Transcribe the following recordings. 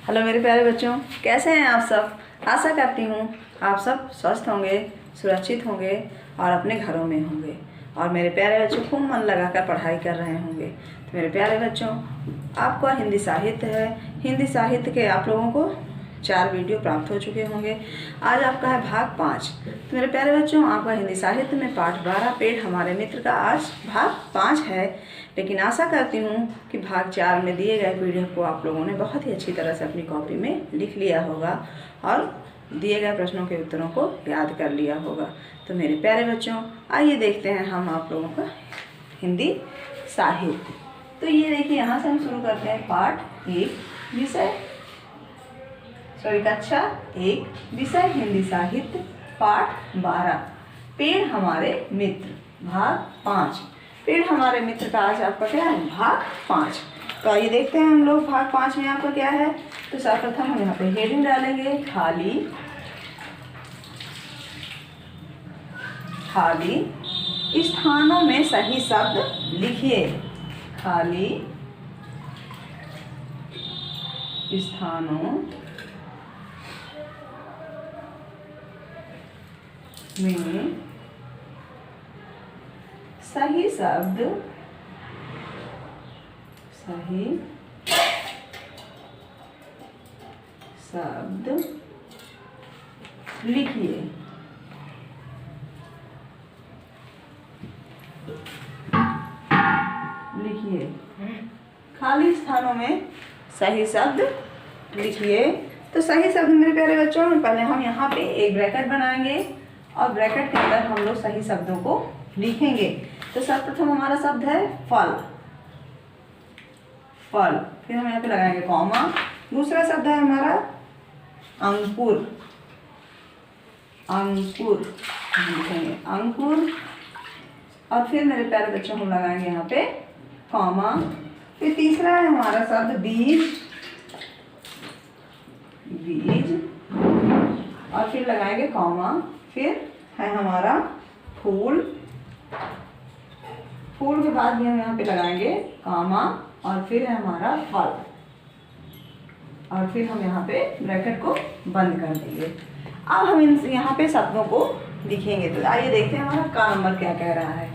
Hello मेरे प्यारे बच्चों, कैसे हैं आप सब। आशा करती हूँ आप सब स्वस्थ होंगे, सुरक्षित होंगे और अपने घरों में होंगे और मेरे प्यारे बच्चों खूब मन लगाकर पढ़ाई कर रहे होंगे। तो मेरे प्यारे बच्चों, आपका हिंदी साहित्य है। हिंदी साहित्य के आप लोगों को 4 वीडियो प्राप्त हो चुके होंगे। आज आपका है भाग 5। तो मेरे प्यारे बच्चों, आपका हिंदी साहित्य में पाठ 12 पेड़ हमारे मित्र का आज भाग 5 है। लेकिन आशा करती हूँ कि भाग 4 में दिए गए पीडीएफ को आप लोगों ने बहुत ही अच्छी तरह से अपनी कॉपी में लिख लिया होगा और दिए गए प्रश्नों के उत्तरों को याद कर लिया होगा। तो मेरे प्यारे बच्चों, आइए देखते हैं हम आप लोगों का हिंदी साहित्य। तो ये देखिए, यहाँ से हम शुरू करते हैं पाठ 1 कक्षा 1 विषय हिंदी साहित्य, पाठ 12 पेड़ हमारे मित्र, भाग 5। पेड़ हमारे मित्र का आज आपका क्या है, भाग 5। तो आइए देखते हैं हम लोग भाग 5 में आपका क्या है। तो सर्वप्रथम हम यहाँ पे हेडिंग डालेंगे, खाली स्थानों में सही शब्द लिखिए। खाली स्थानों में सही शब्द लिखिए। खाली स्थानों में सही शब्द लिखिए। तो सही शब्द मेरे प्यारे बच्चों, पहले हम यहाँ पे एक ब्रैकेट बनाएंगे और ब्रैकेट के अंदर हम लोग सही शब्दों को लिखेंगे। तो सर्वप्रथम हमारा शब्द है फल। फिर हम यहाँ पे लगाएंगे कॉमा। दूसरा शब्द है हमारा अंकुर। लिखेंगे अंकुर। और फिर मेरे प्यारे बच्चों हम लगाएंगे यहाँ पे कॉमा। फिर तीसरा है हमारा शब्द बीज। और फिर लगाएंगे कॉमा। फिर है हमारा फूल के बाद भी हम यहाँ पे लगाएंगे कॉमा। और फिर है हमारा फल। और फिर हम यहाँ पे ब्रैकेट को बंद कर देंगे। अब हम यहाँ पे शब्दों को लिखेंगे। तो आइए देखते हैं हमारा का नंबर क्या कह रहा है।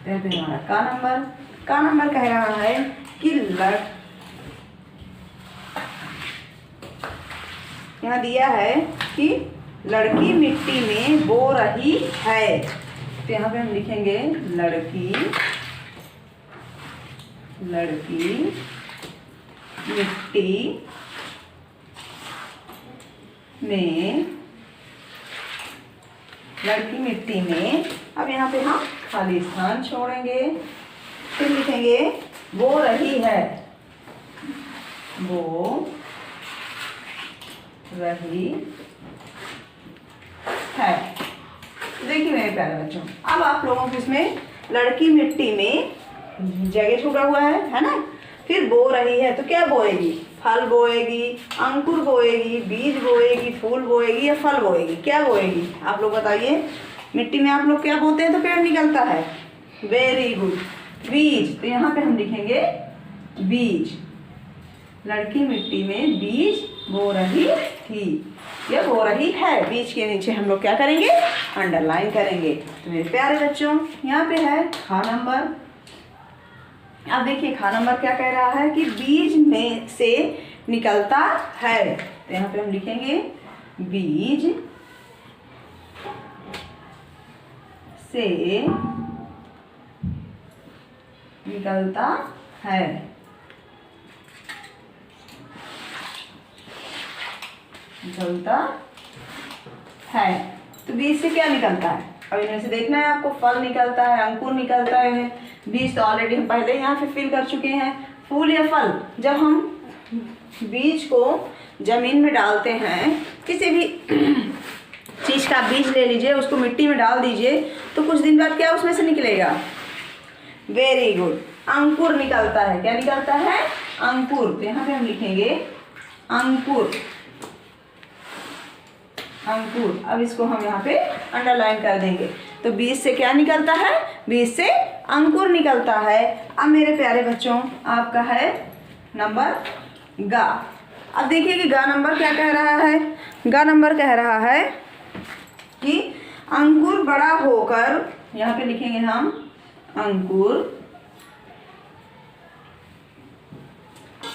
देखते हैं हमारा का नंबर कह रहा है कि यहाँ दिया है कि लड़की मिट्टी में बो रही है। तो यहाँ पे हम लिखेंगे लड़की मिट्टी में। अब यहाँ पे हम खाली स्थान छोड़ेंगे। फिर लिखेंगे बो रही है। देखिए मेरे प्यारे बच्चों, अब आप लोगों को इसमें लड़की मिट्टी में जगह छूटा हुआ है ना। फिर बो रही है तो क्या बोएगी, फल बोएगी, अंकुर बोएगी, बीज बोएगी, फूल बोएगी या फल बोएगी, क्या बोएगी आप लोग बताइए। मिट्टी में आप लोग क्या बोते हैं तो पेड़ निकलता है। वेरी गुड, बीज। तो यहाँ पे हम लिखेंगे बीज। लड़की मिट्टी में बीज बो रही थी या बो रही है। बीज के नीचे हम लोग क्या करेंगे, अंडरलाइन करेंगे। तो मेरे प्यारे बच्चों, यहाँ पे है खा नंबर। अब देखिए खा नंबर क्या कह रहा है कि बीज में से निकलता है। तो यहाँ पे हम लिखेंगे बीज से निकलता है। तो बीज से क्या निकलता है, अब इनमें से देखना है आपको। फल निकलता है, अंकुर निकलता है, बीज तो ऑलरेडी हम पहले यहाँ पे फिल कर चुके हैं। फूल या फल, जब हम बीज को जमीन में डालते हैं, किसी भी चीज़ का बीज ले लीजिए, उसको मिट्टी में डाल दीजिए, तो कुछ दिन बाद क्या उसमें से निकलेगा। वेरी गुड, अंकुर निकलता है। क्या निकलता है, अंकुर। तो यहाँ पे हम लिखेंगे अंकुर। अब इसको हम यहाँ पे अंडरलाइन कर देंगे। तो बीज से क्या निकलता है, बीज से अंकुर निकलता है। अब मेरे प्यारे बच्चों, आपका है नंबर गा। अब देखिए कि ग नंबर क्या कह रहा है। ग नंबर कह रहा है कि अंकुर बड़ा होकर, यहाँ पे लिखेंगे हम अंकुर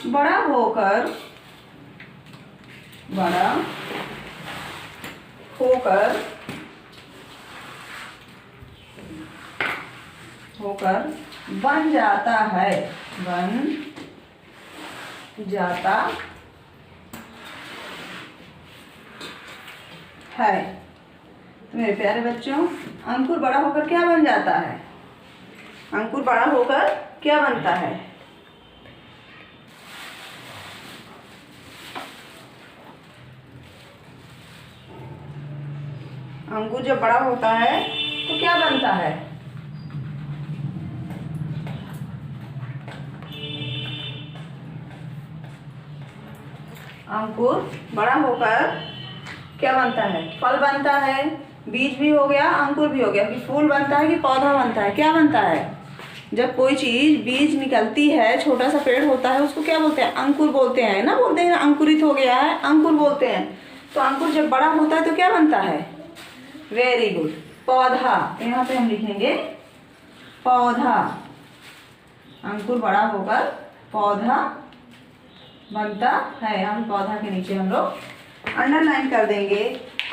बड़ा होकर बन जाता है, तो मेरे प्यारे बच्चों, अंकुर बड़ा होकर क्या बन जाता है? अंकुर बड़ा होकर क्या बनता है? अंकुर जब बड़ा होता है तो क्या बनता है? अंकुर बड़ा होकर क्या बनता है? फल बनता है, बीज भी हो गया, अंकुर भी हो गया। कि फूल बनता है कि पौधा बनता है? क्या बनता है? जब कोई चीज बीज निकलती है, छोटा सा पेड़ होता है, उसको क्या बोलते हैं? अंकुर बोलते हैं ना, बोलते हैं अंकुरित हो गया है, अंकुर बोलते हैं। तो अंकुर जब बड़ा होता है तो क्या बनता है? वेरी गुड, पौधा। यहाँ पे हम लिखेंगे पौधा। अंकुर बड़ा होकर पौधा बनता है। यहाँ पौधा के नीचे हम लोग अंडरलाइन कर देंगे।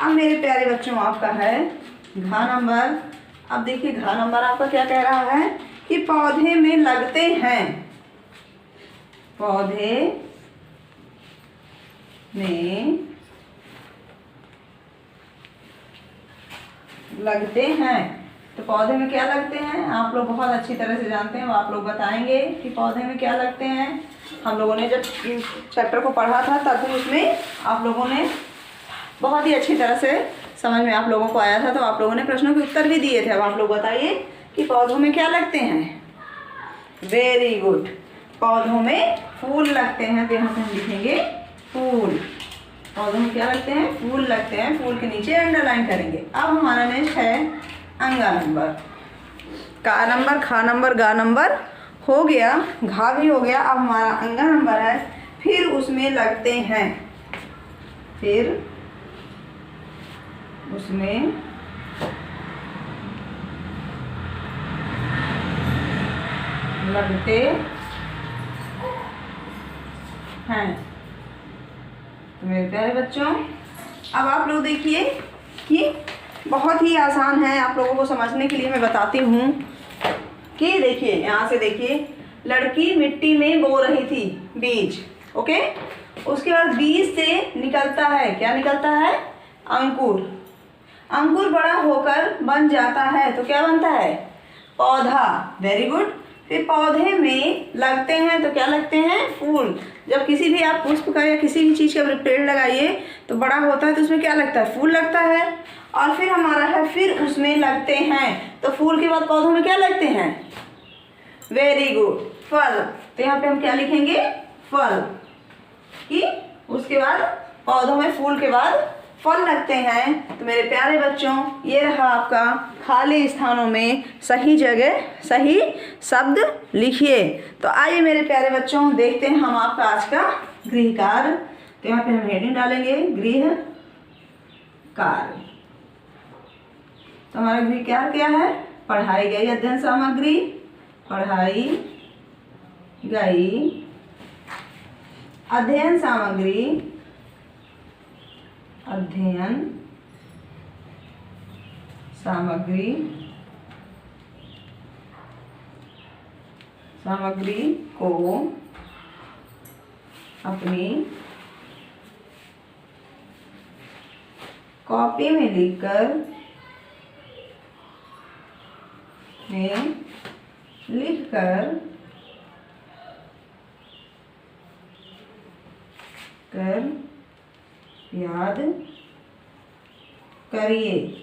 अब मेरे प्यारे बच्चों, आपका है घ नंबर। अब देखिए घ नंबर आपका क्या कह रहा है कि पौधे में लगते हैं, पौधे में लगते हैं। तो पौधे में क्या लगते हैं? आप लोग बहुत अच्छी तरह से जानते हैं, वो आप लोग बताएंगे कि पौधे में क्या लगते हैं। हम लोगों ने जब चैप्टर को पढ़ा था तब भी उसमें आप लोगों ने बहुत ही अच्छी तरह से समझ में आप लोगों को आया था, तो आप लोगों ने प्रश्नों के उत्तर भी दिए थे। अब आप लोग बताइए कि पौधों में क्या लगते हैं? वेरी गुड, पौधों में फूल लगते हैं। तो यहाँ पे हम लिखेंगे फूल। पौधों में क्या लगते हैं? फूल लगते हैं। फूल के नीचे अंडरलाइन करेंगे। अब हमारा नेक्स्ट है अंगा नंबर। का नंबर, खा नंबर, गा नंबर हो गया, घा भी हो गया। अब हमारा अंगा नंबर है। फिर उसमें लगते हैं, फिर उसमें लगते हैं। तो मेरे प्यारे बच्चों, अब आप लोग देखिए कि बहुत ही आसान है, आप लोगों को समझने के लिए मैं बताती हूँ कि देखिए, यहाँ से देखिए, लड़की मिट्टी में बो रही थी बीज, ओके। उसके बाद बीज से निकलता है, क्या निकलता है? अंकुर। अंकुर बड़ा होकर बन जाता है, तो क्या बनता है? पौधा। Very good. फिर पौधे में लगते हैं, तो क्या लगते हैं? फूल। जब किसी भी आप पुष्प का या किसी भी चीज़ का पेड़ लगाइए तो बड़ा होता है, तो उसमें क्या लगता है? फूल लगता है। और फिर हमारा है फिर उसमें लगते हैं, तो फूल के बाद पौधों में क्या लगते हैं? वेरी गुड, फल। तो यहाँ पे हम क्या लिखेंगे? फल। कि उसके बाद पौधों में फूल के बाद फल लगते हैं। तो मेरे प्यारे बच्चों, ये रहा आपका खाली स्थानों में सही जगह सही शब्द लिखिए। तो आइए मेरे प्यारे बच्चों, देखते हैं हम आपका आज का गृह कार्य। तो यहाँ पे हम हेडिंग डालेंगे गृह कार्य। तो हमारा गृह कार्य क्या है? पढ़ाई गई अध्ययन सामग्री, पढ़ाई गई अध्ययन सामग्री, अध्ययन सामग्री को अपनी कॉपी में लिखकर याद करिए।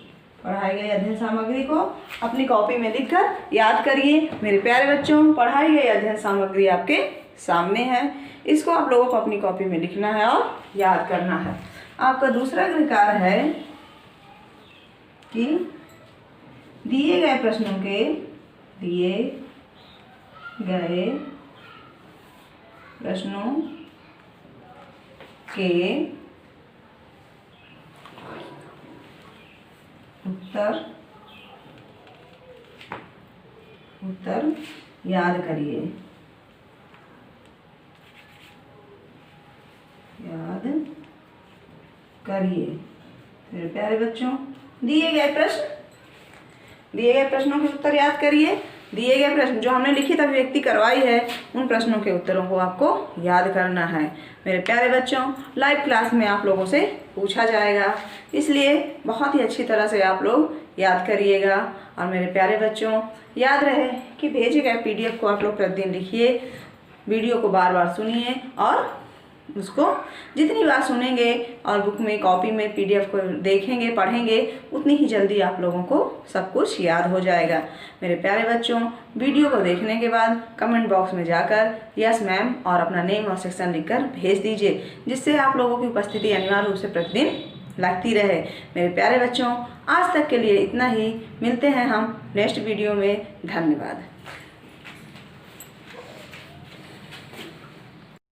पढ़ाई गई अध्ययन सामग्री को अपनी कॉपी में लिखकर याद करिए। मेरे प्यारे बच्चों, पढ़ाई गई अध्ययन सामग्री आपके सामने है, इसको आप लोगों को अपनी कॉपी में लिखना है और याद करना है। आपका दूसरा गृह कार्य है कि दिए गए प्रश्नों के उत्तर याद करिए। मेरे प्यारे बच्चों, दिए गए प्रश्नों के उत्तर याद करिए। दिए गए प्रश्न जो हमने लिखित अभिव्यक्ति करवाई है, उन प्रश्नों के उत्तरों को आपको याद करना है। मेरे प्यारे बच्चों, लाइव क्लास में आप लोगों से पूछा जाएगा, इसलिए बहुत ही अच्छी तरह से आप लोग याद करिएगा। और मेरे प्यारे बच्चों, याद रहे कि भेजे गए PDF को आप लोग प्रतिदिन लिखिए, वीडियो को बार बार सुनिए और उसको जितनी बार सुनेंगे और बुक में, कॉपी में, PDF को देखेंगे, पढ़ेंगे, उतनी ही जल्दी आप लोगों को सब कुछ याद हो जाएगा। मेरे प्यारे बच्चों, वीडियो को देखने के बाद कमेंट बॉक्स में जाकर यस मैम और अपना नेम और सेक्शन लिखकर भेज दीजिए, जिससे आप लोगों की उपस्थिति अनिवार्य रूप से प्रतिदिन लगती रहे। मेरे प्यारे बच्चों, आज तक के लिए इतना ही। मिलते हैं हम नेक्स्ट वीडियो में। धन्यवाद।